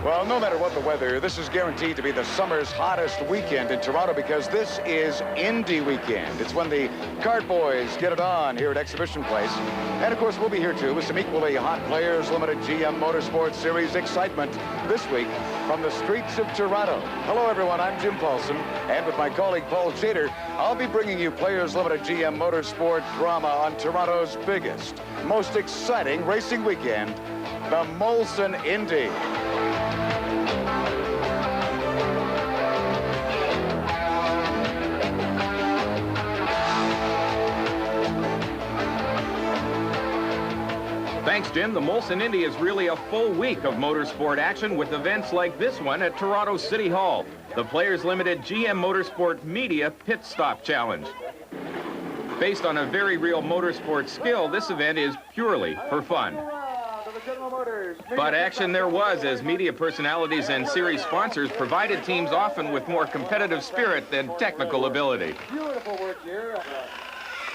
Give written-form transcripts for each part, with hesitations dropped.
Well, no matter what the weather, this is guaranteed to be the summer's hottest weekend in Toronto because this is Indy weekend. It's when the kart boys get it on here at Exhibition Place. And, of course, we'll be here, too, with some equally hot Players Limited GM Motorsports Series excitement this week from the streets of Toronto. Hello, everyone. I'm Jim Paulson, and with my colleague Paul Shader, I'll be bringing you Players Limited GM Motorsport drama on Toronto's biggest, most exciting racing weekend, the Molson Indy. Thanks, Jim. The Molson Indy is really a full week of motorsport action with events like this one at Toronto City Hall, the Players Limited GM Motorsport Media Pit Stop Challenge. Based on a very real motorsport skill, this event is purely for fun. But action there was, as media personalities and series sponsors provided teams often with more competitive spirit than technical ability. Beautiful work here.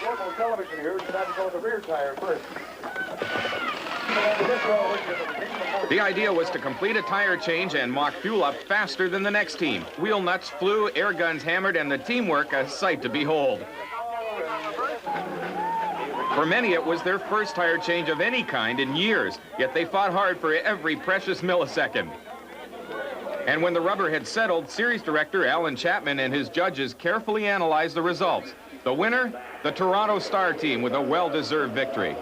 Local television here. We should have to go with the rear tire first. The idea was to complete a tire change and mock fuel up faster than the next team. Wheel nuts flew, air guns hammered, and the teamwork a sight to behold. For many, it was their first tire change of any kind in years, yet they fought hard for every precious millisecond. And when the rubber had settled, series director Alan Chapman and his judges carefully analyzed the results. The winner, the Toronto Star team, with a well-deserved victory.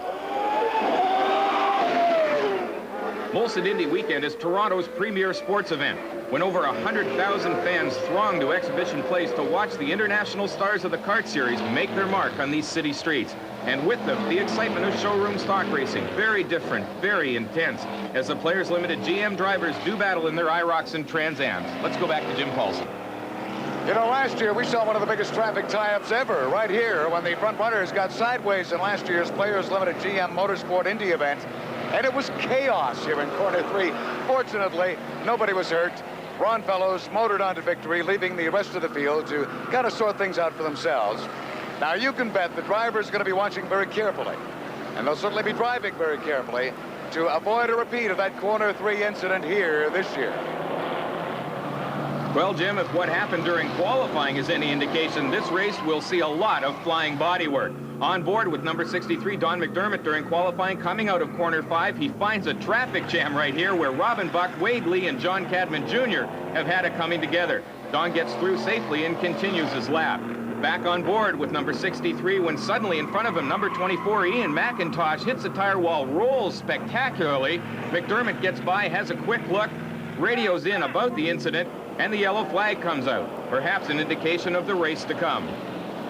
Molson Indy Weekend is Toronto's premier sports event, when over 100,000 fans throng to Exhibition Place to watch the international stars of the kart series make their mark on these city streets. And with them, the excitement of showroom stock racing, very different, very intense, as the Players Limited GM drivers do battle in their IROCs and Trans Ams. Let's go back to Jim Paulson. You know, last year we saw one of the biggest traffic tie-ups ever right here when the front runners got sideways in last year's Players Limited GM Motorsport Indy event. And it was chaos here in corner 3. Fortunately, nobody was hurt. Ron Fellows motored on to victory, leaving the rest of the field to kind of sort things out for themselves. Now, you can bet the driver's going to be watching very carefully. And they'll certainly be driving very carefully to avoid a repeat of that corner 3 incident here this year. Well, Jim, if what happened during qualifying is any indication, this race will see a lot of flying bodywork. On board with number 63, Don McDermott, during qualifying, coming out of corner 5, he finds a traffic jam right here where Robin Buck, Wade Lee, and John Cadman Jr. have had it coming together. Don gets through safely and continues his lap. Back on board with number 63 when suddenly in front of him, number 24, Ian McIntosh, hits the tire wall, rolls spectacularly. McDermott gets by, has a quick look, radios in about the incident, and the yellow flag comes out, perhaps an indication of the race to come.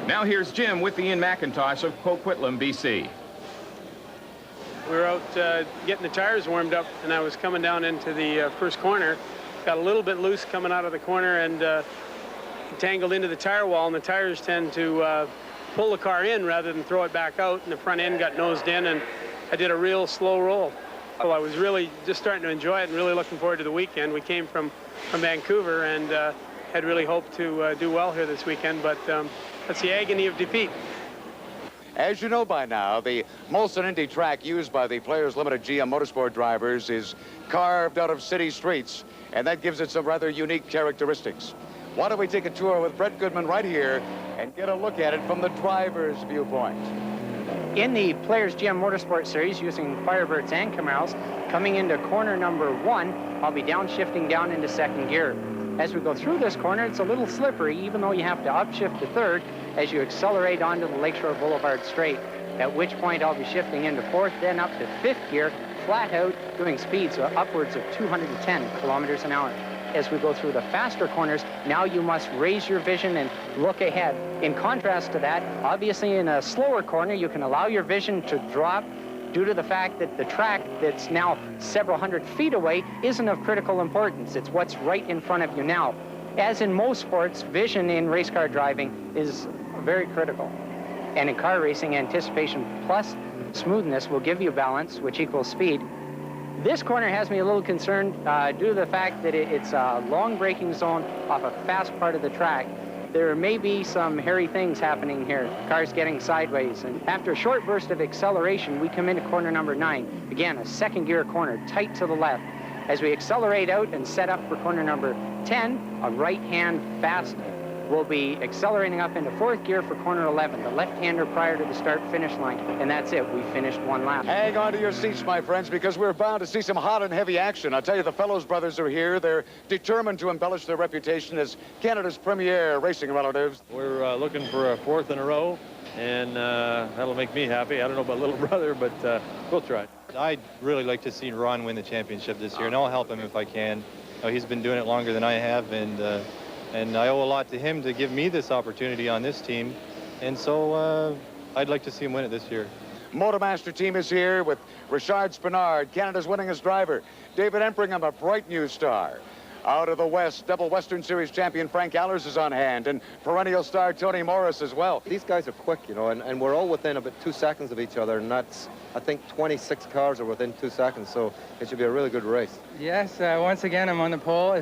Now here's Jim with Ian McIntosh of Coquitlam, BC. We were out getting the tires warmed up, and I was coming down into the first corner. Got a little bit loose coming out of the corner and tangled into the tire wall, and the tires tend to pull the car in rather than throw it back out, and the front end got nosed in, and I did a real slow roll. Well, I was really just starting to enjoy it and really looking forward to the weekend. We came from Vancouver and had really hoped to do well here this weekend, but that's the agony of defeat. As you know by now, the Molson Indy track used by the Players Limited GM Motorsport drivers is carved out of city streets, and that gives it some rather unique characteristics. Why don't we take a tour with Brett Goodman right here and get a look at it from the driver's viewpoint. In the Players GM Motorsport Series, using Firebirds and Camaros, coming into corner number 1, I'll be downshifting down into second gear. As we go through this corner, it's a little slippery, even though you have to upshift to third as you accelerate onto the Lakeshore Boulevard straight, at which point I'll be shifting into fourth, then up to fifth gear, flat out, doing speeds upwards of 210 kilometers an hour. As we go through the faster corners, now you must raise your vision and look ahead. In contrast to that, obviously in a slower corner, you can allow your vision to drop due to the fact that the track that's now several hundred feet away isn't of critical importance. It's what's right in front of you now. As in most sports, vision in race car driving is very critical. And in car racing, anticipation plus smoothness will give you balance, which equals speed. This corner has me a little concerned due to the fact that it's a long braking zone off a fast part of the track. There may be some hairy things happening here, cars getting sideways. And after a short burst of acceleration, we come into corner number 9. Again, a second gear corner, tight to the left. As we accelerate out and set up for corner number 10, a right-hand fast will be accelerating up into 4th gear for corner 11, the left-hander prior to the start-finish line. And that's it. We finished 1 lap. Hang on to your seats, my friends, because we're bound to see some hot and heavy action. I'll tell you, the Fellows brothers are here. They're determined to embellish their reputation as Canada's premier racing relatives. We're looking for a 4th in a row, and that'll make me happy. I don't know about little brother, but we'll try. I'd really like to see Ron win the championship this year, and I'll help him if I can. He's been doing it longer than I have, and I owe a lot to him to give me this opportunity on this team. And so I'd like to see him win it this year. Motormaster team is here with Richard Spinard, Canada's winningest driver. David Empringham, a bright new star. Out of the West, double Western Series champion Frank Allers is on hand, and perennial star Tony Morris as well. These guys are quick, you know, and we're all within about 2 seconds of each other, and that's, I think, 26 cars are within 2 seconds, so it should be a really good race. Yes, once again, I'm on the pole.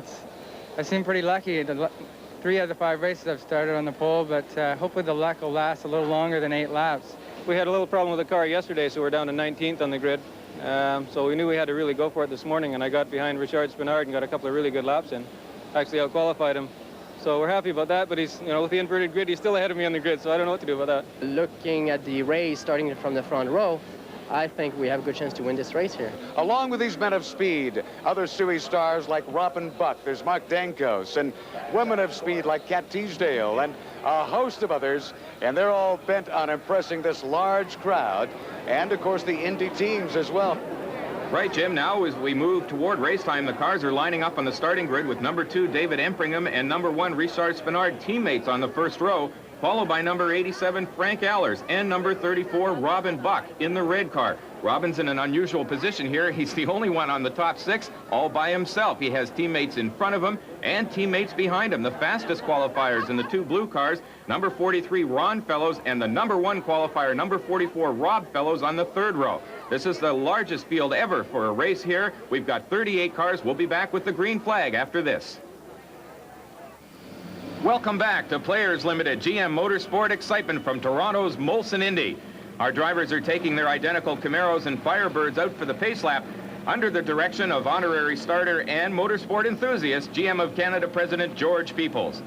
I seem pretty lucky. 3 out of the 5 races I've started on the pole, but hopefully the luck will last a little longer than 8 laps. We had a little problem with the car yesterday, so we're down to 19th on the grid. So we knew we had to really go for it this morning, and I got behind Richard Spinard and got a couple of really good laps in. Actually out-qualified him. So we're happy about that, but he's, you know, with the inverted grid, he's still ahead of me on the grid, so I don't know what to do about that. Looking at the race starting from the front row, I think we have a good chance to win this race here. Along with these men of speed, other Suey stars like Robin Buck, there's Mark Dankos, and women of speed like Kat Teasdale, and a host of others, and they're all bent on impressing this large crowd, and of course the Indy teams as well. Right, Jim, now as we move toward race time, the cars are lining up on the starting grid with number 2 David Empringham and number 1 Richard Spinard teammates on the first row, followed by number 87 Frank Allers and number 34 Robin Buck in the red car. Robin's in an unusual position here. He's the only one on the top 6 all by himself. He has teammates in front of him and teammates behind him. The fastest qualifiers in the 2 blue cars, number 43 Ron Fellows and the number 1 qualifier, number 44 Rob Fellows on the 3rd row. This is the largest field ever for a race here. We've got 38 cars. We'll be back with the green flag after this. Welcome back to Players Limited GM Motorsport excitement from Toronto's Molson Indy. Our drivers are taking their identical Camaros and Firebirds out for the pace lap under the direction of honorary starter and motorsport enthusiast, GM of Canada President George Peoples.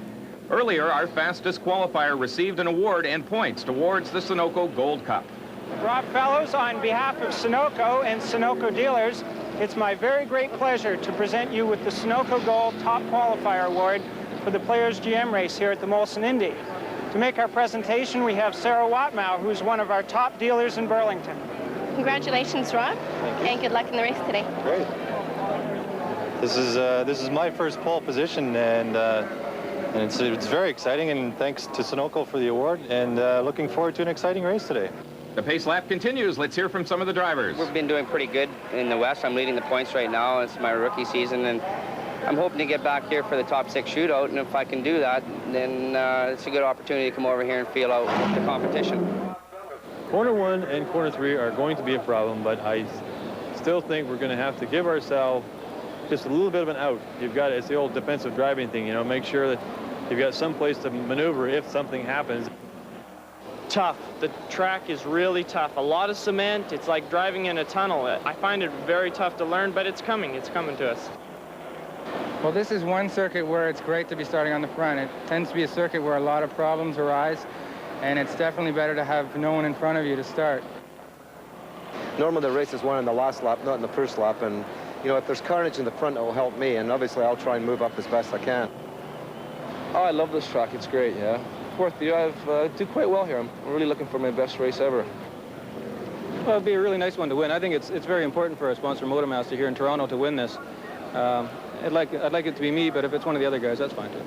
Earlier, our fastest qualifier received an award and points towards the Sunoco Gold Cup. Rob Fellows, on behalf of Sunoco and Sunoco dealers, it's my very great pleasure to present you with the Sunoco Gold Top Qualifier Award for the Players GM race here at the Molson Indy. To make our presentation, we have Sarah Watmow, who's one of our top dealers in Burlington. Congratulations, Rob, and good luck in the race today. Great. This is my first pole position, and it's very exciting, and thanks to Sunoco for the award, and looking forward to an exciting race today. The pace lap continues. Let's hear from some of the drivers. We've been doing pretty good in the West. I'm leading the points right now. It's my rookie season, and I'm hoping to get back here for the top 6 shootout, and if I can do that, then it's a good opportunity to come over here and feel out the competition. Corner 1 and corner 3 are going to be a problem, but I still think we're going to have to give ourselves just a little bit of an out. It's the old defensive driving thing, you know, make sure that you've got some place to maneuver if something happens. Tough. The track is really tough. A lot of cement. It's like driving in a tunnel. I find it very tough to learn, but it's coming. It's coming to us. Well, this is one circuit where it's great to be starting on the front. It tends to be a circuit where a lot of problems arise, and it's definitely better to have no one in front of you to start. Normally the race is won in the last lap, not in the first lap, and you know, if there's carnage in the front, it will help me, and obviously I'll try and move up as best I can. Oh, I love this track. It's great, yeah. 4th year, I've do quite well here. I'm really looking for my best race ever. Well, it'd be a really nice one to win. I think it's very important for our sponsor, Motormaster, here in Toronto to win this. I'd like it to be me, but if it's one of the other guys, that's fine too.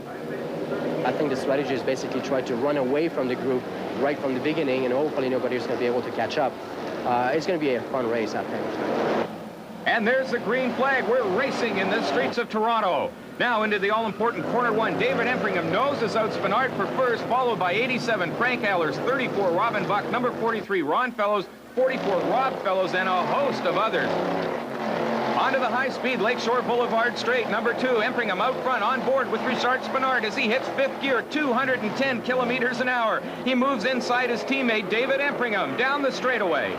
I think the strategy is basically try to run away from the group right from the beginning, and hopefully nobody's going to be able to catch up. It's going to be a fun race, I think. And there's the green flag. We're racing in the streets of Toronto. Now into the all-important corner 1. David Empringham noses out Spinard for first, followed by 87 Frank Allers, 34 Robin Buck, number 43 Ron Fellows, 44 Rob Fellows, and a host of others. Onto the high-speed Lakeshore Boulevard straight. Number 2, Empringham out front on board with Richard Spinard as he hits 5th gear, 210 kilometers an hour. He moves inside his teammate David Empringham down the straightaway.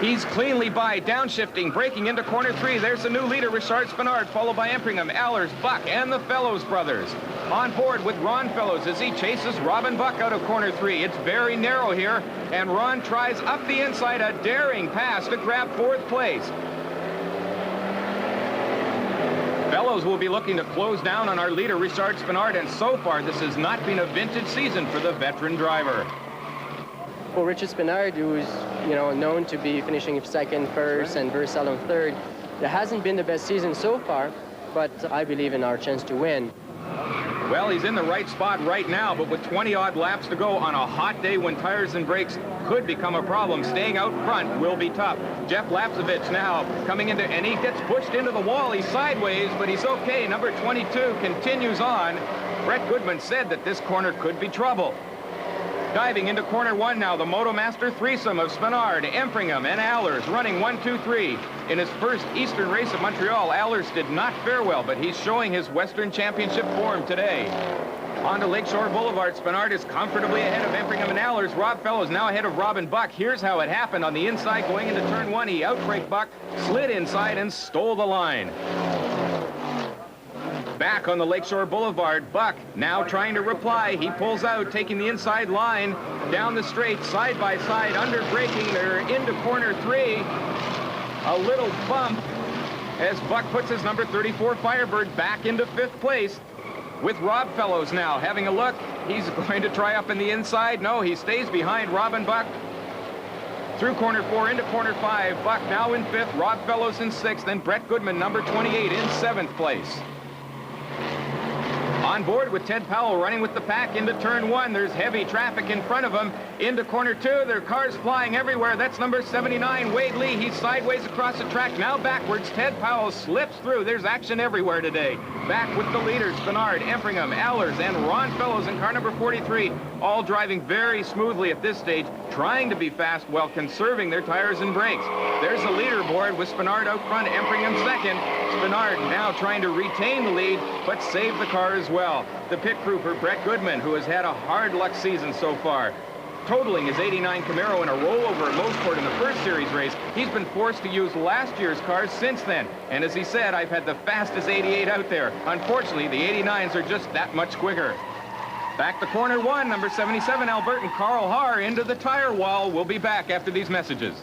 He's cleanly by, downshifting, breaking into corner 3. There's the new leader, Richard Spinard, followed by Empringham, Allers, Buck, and the Fellows brothers. On board with Ron Fellows as he chases Robin Buck out of corner 3. It's very narrow here, and Ron tries up the inside, a daring pass to grab 4th place. Fellows will be looking to close down on our leader, Richard Spinard, and so far this has not been a vintage season for the veteran driver. Well, Richard Spinard, who's known to be finishing second, first, and very seldom third, it hasn't been the best season so far, but I believe in our chance to win. Well, he's in the right spot right now, but with 20-odd laps to go on a hot day when tires and brakes could become a problem, staying out front will be tough. Jeff Lapsevich now coming into, and he gets pushed into the wall. He's sideways, but he's okay. Number 22 continues on. Brett Goodman said that this corner could be trouble. Diving into corner 1 now, the Motomaster threesome of Spinard, Empringham, and Allers running 1, 2, 3. In his first Eastern race at Montreal, Allers did not fare well, but he's showing his Western Championship form today. On to Lakeshore Boulevard, Spinard is comfortably ahead of Empringham and Allers. Rob Fellows now ahead of Robin Buck. Here's how it happened. On the inside going into turn 1, he outbraked Buck, slid inside, and stole the line. Back on the Lakeshore Boulevard, Buck now trying to reply. He pulls out, taking the inside line down the straight, side by side, under braking. They're into corner 3. A little bump as Buck puts his number 34 Firebird back into 5th place. With Rob Fellows now having a look. He's going to try up in the inside. No, he stays behind Robin Buck. Through corner 4 into corner 5. Buck now in 5th, Rob Fellows in 6th, and Brett Goodman, number 28, in 7th place. On board with Ted Powell running with the pack into turn 1. There's heavy traffic in front of him. Into corner 2. There are cars flying everywhere. That's number 79, Wade Lee. He's sideways across the track, now backwards. Ted Powell slips through. There's action everywhere today. Back with the leaders, Spinard, Empringham, Allers, and Ron Fellows in car number 43. All driving very smoothly at this stage, trying to be fast while conserving their tires and brakes. There's the leaderboard with Spinard out front, Empringham second. Spinard now trying to retain the lead, but save the car as well. The pit crew for Brett Goodman, who has had a hard luck season so far. Totaling his 89 Camaro in a rollover at Motorsports in the first series race, he's been forced to use last year's cars since then. And as he said, I've had the fastest 88 out there. Unfortunately, the 89s are just that much quicker. Back to corner 1, number 77, Albertan Carl Haar into the tire wall. We'll be back after these messages.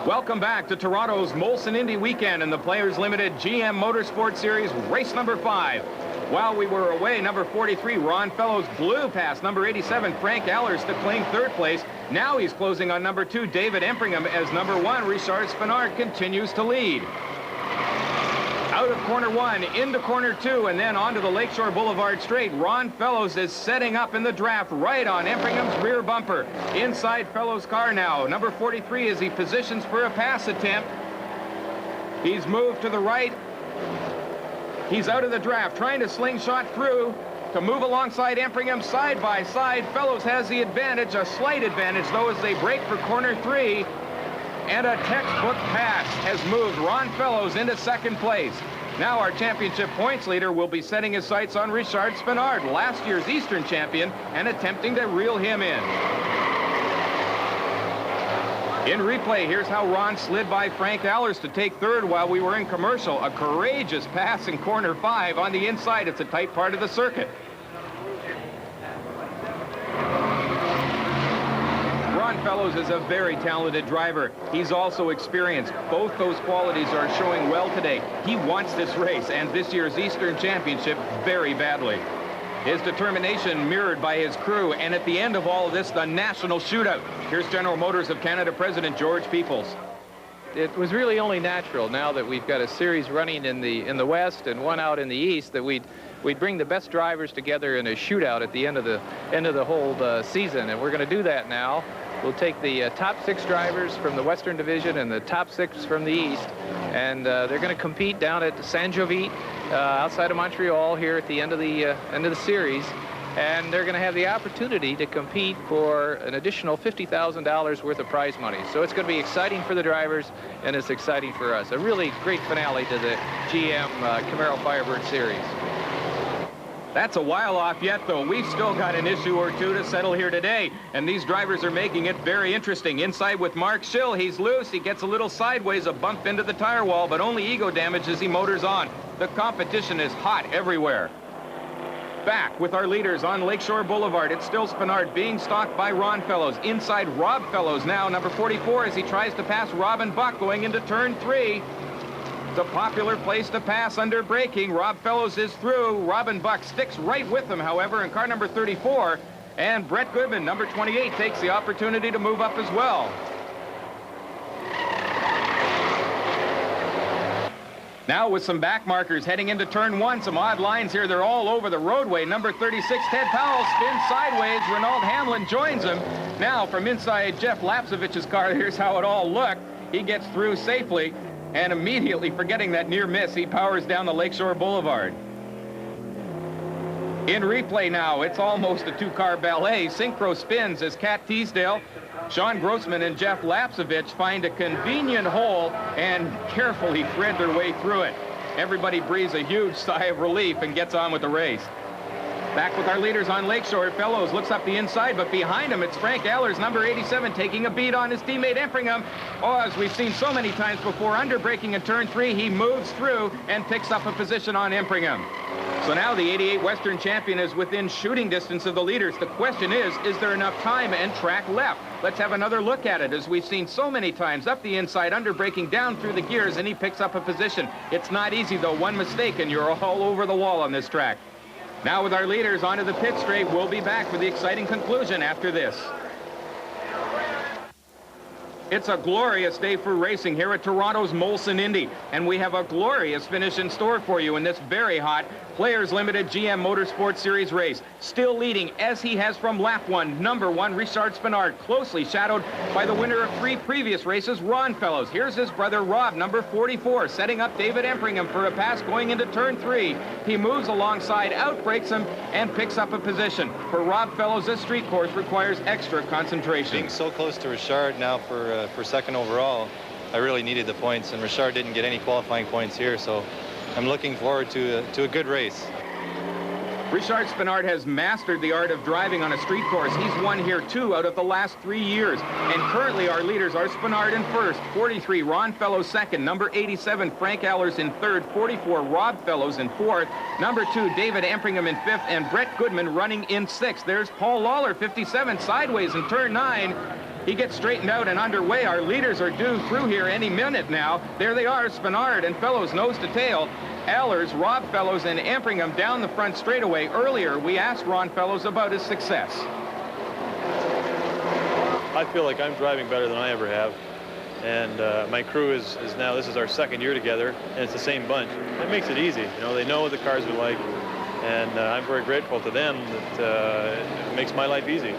Welcome back to Toronto's Molson Indy weekend in the Players Limited GM Motorsports Series, race number 5. While we were away, number 43, Ron Fellows, blew past number 87, Frank Allers, to claim 3rd place. Now he's closing on number 2, David Empringham, as number 1, Richard Spinard, continues to lead. Out of corner 1, into corner 2, and then onto the Lakeshore Boulevard straight. Ron Fellows is setting up in the draft right on Empringham's rear bumper. Inside Fellows' car now. Number 43 as he positions for a pass attempt. He's moved to the right. He's out of the draft, trying to slingshot through to move alongside Empringham side by side. Fellows has the advantage, a slight advantage, though, as they break for corner 3. And a textbook pass has moved Ron Fellows into 2nd place. Now our championship points leader will be setting his sights on Richard Spinard, last year's Eastern champion, and attempting to reel him in. In replay, here's how Ron slid by Frank Allers to take 3rd while we were in commercial. A courageous pass in corner 5 on the inside. It's a tight part of the circuit. Ron Fellows is a very talented driver. He's also experienced. Both those qualities are showing well today. He wants this race and this year's Eastern Championship very badly. His determination mirrored by his crew, and at the end of all of this, the national shootout. Here's General Motors of Canada President George Peoples. It was really only natural, now that we've got a series running in the West and one out in the East, that we'd bring the best drivers together in a shootout at the end of the whole season, and we're going to do that now. We'll take the top 6 drivers from the Western Division and the top 6 from the East, and they're going to compete down at Saint Jovite outside of Montreal here at the end of the series, and they're going to have the opportunity to compete for an additional $50,000 worth of prize money. So it's going to be exciting for the drivers, and it's exciting for us. A really great finale to the GM Camaro Firebird Series. That's a while off yet, though. We've still got an issue or two to settle here today, and these drivers are making it very interesting. Inside with Mark Schill, he's loose. He gets a little sideways, a bump into the tire wall, but only ego damage as he motors on. The competition is hot everywhere. Back with our leaders on Lakeshore Boulevard. It's still Spinard being stalked by Ron Fellows. Inside Rob Fellows now, number 44, as he tries to pass Robin Buck going into turn 3. It's a popular place to pass under braking. Rob Fellows is through. Robin Buck sticks right with him, however, in car number 34. And Brett Goodman, number 28, takes the opportunity to move up as well. Now with some back markers heading into turn 1. Some odd lines here. They're all over the roadway. Number 36, Ted Powell, spins sideways. Renaud Hamlin joins him. Now from inside Jeff Lapsovic's car, here's how it all looked. He gets through safely. And immediately forgetting that near miss, he powers down the Lakeshore Boulevard. In replay now, it's almost a two-car ballet. Synchro spins as Kat Teasdale, Sean Grossman, and Jeff Lapsovic find a convenient hole and carefully thread their way through it. Everybody breathes a huge sigh of relief and gets on with the race. Back with our leaders on Lakeshore. Fellows looks up the inside, but behind him, it's Frank Ehlers, number 87, taking a beat on his teammate Empringham. Oh, as we've seen so many times before, under braking in turn 3, he moves through and picks up a position on Empringham. So now the 88 Western champion is within shooting distance of the leaders. The question is there enough time and track left? Let's have another look at it, as we've seen so many times. Up the inside, under braking, down through the gears, and he picks up a position. It's not easy, though. One mistake, and you're all over the wall on this track. Now with our leaders onto the pit straight, we'll be back for the exciting conclusion after this. It's a glorious day for racing here at Toronto's Molson Indy, and we have a glorious finish in store for you in this very hot Players Limited GM Motorsports Series race. Still leading, as he has from lap 1, number 1, Richard Spinard, closely shadowed by the winner of 3 previous races, Ron Fellows. Here's his brother, Rob, number 44, setting up David Empringham for a pass going into turn 3. He moves alongside, outbrakes him, and picks up a position. For Rob Fellows, this street course requires extra concentration. Being so close to Richard now for second overall, I really needed the points, and Richard didn't get any qualifying points here, so I'm looking forward to a good race. Richard Spinard has mastered the art of driving on a street course. He's won here 2 out of the last 3 years. And currently our leaders are Spinard in first, 43, Ron Fellows second, number 87, Frank Ehlers in third, 44, Rob Fellows in fourth, number 2, David Empringham in fifth, and Brett Goodman running in sixth. There's Paul Lawler, 57, sideways in turn 9. He gets straightened out and underway. Our leaders are due through here any minute now. There they are, Spinard and Fellows nose to tail. Ehlers, Rob Fellows, and Empringham down the front straightaway. Earlier, we asked Ron Fellows about his success. I feel like I'm driving better than I ever have. And my crew is now, this is our second year together, and it's the same bunch. It makes it easy. You know, they know what the cars are like, and I'm very grateful to them that it makes my life easy.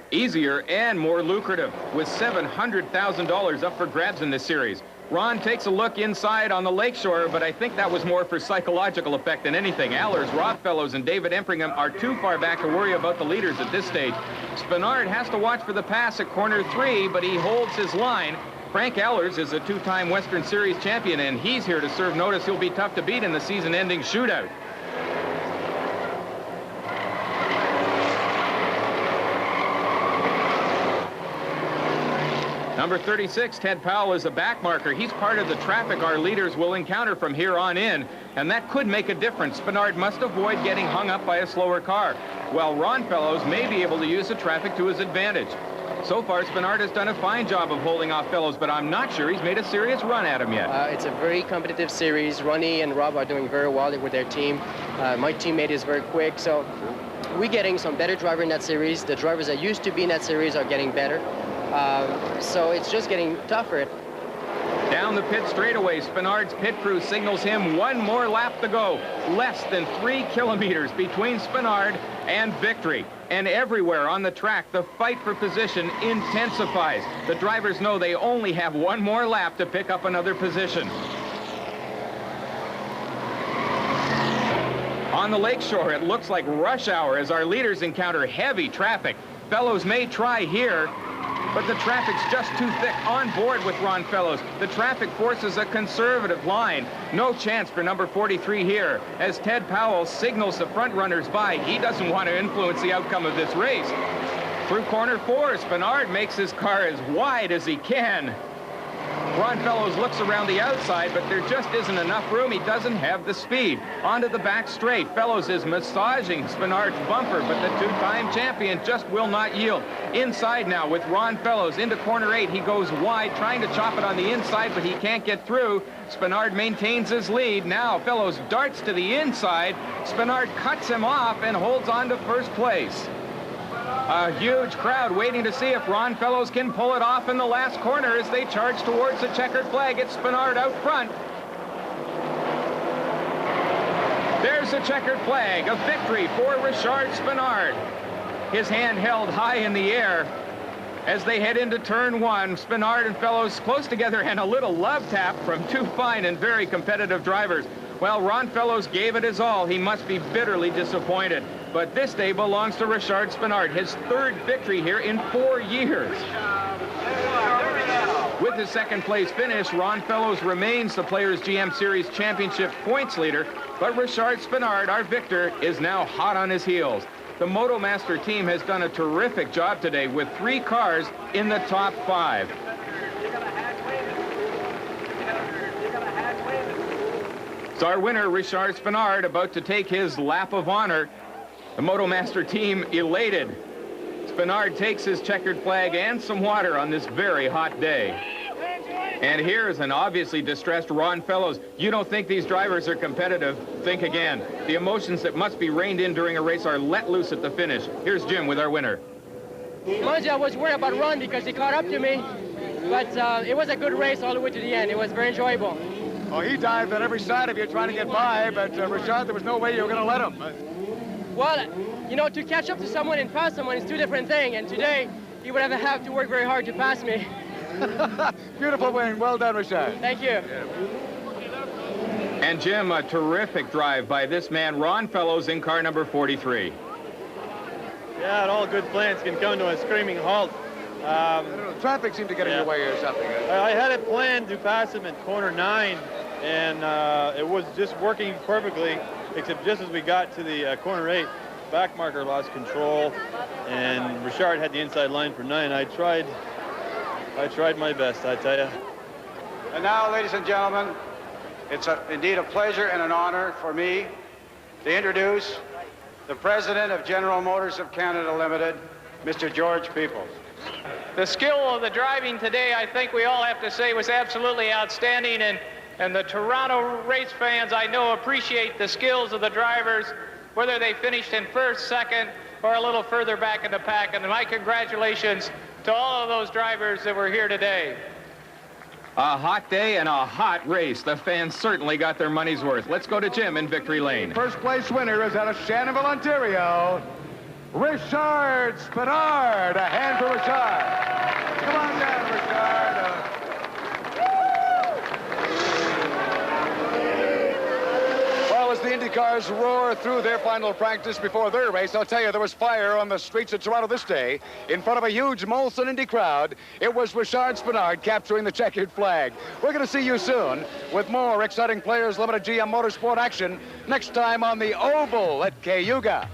Easier and more lucrative, with $700,000 up for grabs in this series. Ron takes a look inside on the Lakeshore, but I think that was more for psychological effect than anything. Ehlers, Rob Fellows, and David Empringham are too far back to worry about the leaders at this stage. Spinard has to watch for the pass at corner 3, but he holds his line. Frank Ehlers is a 2-time Western Series champion, and he's here to serve notice he'll be tough to beat in the season-ending shootout. Number 36, Ted Powell, is a back marker. He's part of the traffic our leaders will encounter from here on in, and that could make a difference. Spinard must avoid getting hung up by a slower car, while Ron Fellows may be able to use the traffic to his advantage. So far, Spinard has done a fine job of holding off Fellows, but I'm not sure he's made a serious run at him yet. It's a very competitive series. Ronnie and Rob are doing very well with their team. My teammate is very quick, so we're getting some better driver in that series. The drivers that used to be in that series are getting better. So it's just getting tougher. Down the pit straightaway, Spinard's pit crew signals him 1 more lap to go. Less than 3 kilometers between Spinard and victory. And everywhere on the track, the fight for position intensifies. The drivers know they only have 1 more lap to pick up another position. On the Lakeshore, it looks like rush hour as our leaders encounter heavy traffic. Fellows may try here, but the traffic's just too thick on board with Ron Fellows. The traffic forces a conservative line. No chance for number 43 here, as Ted Powell signals the front runners by. He doesn't want to influence the outcome of this race. Through corner 4, Spinard makes his car as wide as he can. Ron Fellows looks around the outside, but there just isn't enough room. He doesn't have the speed. Onto the back straight. Fellows is massaging Spinard's bumper, but the two-time champion just will not yield. Inside now with Ron Fellows into corner 8. He goes wide, trying to chop it on the inside, but he can't get through. Spinard maintains his lead. Now Fellows darts to the inside. Spinard cuts him off and holds on to first place. A huge crowd waiting to see if Ron Fellows can pull it off in the last corner as they charge towards the checkered flag. It's Spinard out front. There's the checkered flag, a victory for Richard Spinard. His hand held high in the air as they head into turn 1. Spinard and Fellows close together, and a little love tap from two fine and very competitive drivers. Well, Ron Fellows gave it his all. He must be bitterly disappointed. But this day belongs to Richard Spinard, his 3rd victory here in 4 years. With his 2nd place finish, Ron Fellows remains the Players GM Series Championship points leader, but Richard Spinard, our victor, is now hot on his heels. The Motomaster team has done a terrific job today with 3 cars in the top 5. It's our winner, Richard Spinard, about to take his lap of honor. The Motomaster team elated. Spinard takes his checkered flag and some water on this very hot day. And here's an obviously distressed Ron Fellows. You don't think these drivers are competitive? Think again. The emotions that must be reined in during a race are let loose at the finish. Here's Jim with our winner. Mind I was worried about Ron because he caught up to me, but it was a good race all the way to the end. It was very enjoyable. Oh, he dived on every side of you trying to get by, but Richard, there was no way you were going to let him. Well, you know, to catch up to someone and pass someone is 2 different things, and today he would have to work very hard to pass me. Beautiful win. Well done, Richard. Thank you. And Jim, a terrific drive by this man, Ron Fellows, in car number 43. Yeah, and all good plans can come to a screaming halt. Traffic seemed to get in your way or something. I had it planned to pass him at corner 9, and it was just working perfectly, except just as we got to the corner 8, back marker lost control, and Richard had the inside line for 9. I tried my best, I tell you. And now, ladies and gentlemen, it's indeed a pleasure and an honor for me to introduce the President of General Motors of Canada Limited, Mr. George Peoples. The skill of the driving today, I think we all have to say, was absolutely outstanding, and the Toronto race fans, I know, appreciate the skills of the drivers, whether they finished in 1st, 2nd, or a little further back in the pack. And my congratulations to all of those drivers that were here today. A hot day and a hot race. The fans certainly got their money's worth. Let's go to Jim in victory lane. First place winner is out of Shannonville, Ontario, Richard Spinard. A hand for Richard. Come on down, Richard. Well, as the Indy cars roar through their final practice before their race, I'll tell you, there was fire on the streets of Toronto this day in front of a huge Molson Indy crowd. It was Richard Spinard capturing the checkered flag. We're going to see you soon with more exciting Players Limited GM Motorsport action next time on the Oval at Cayuga.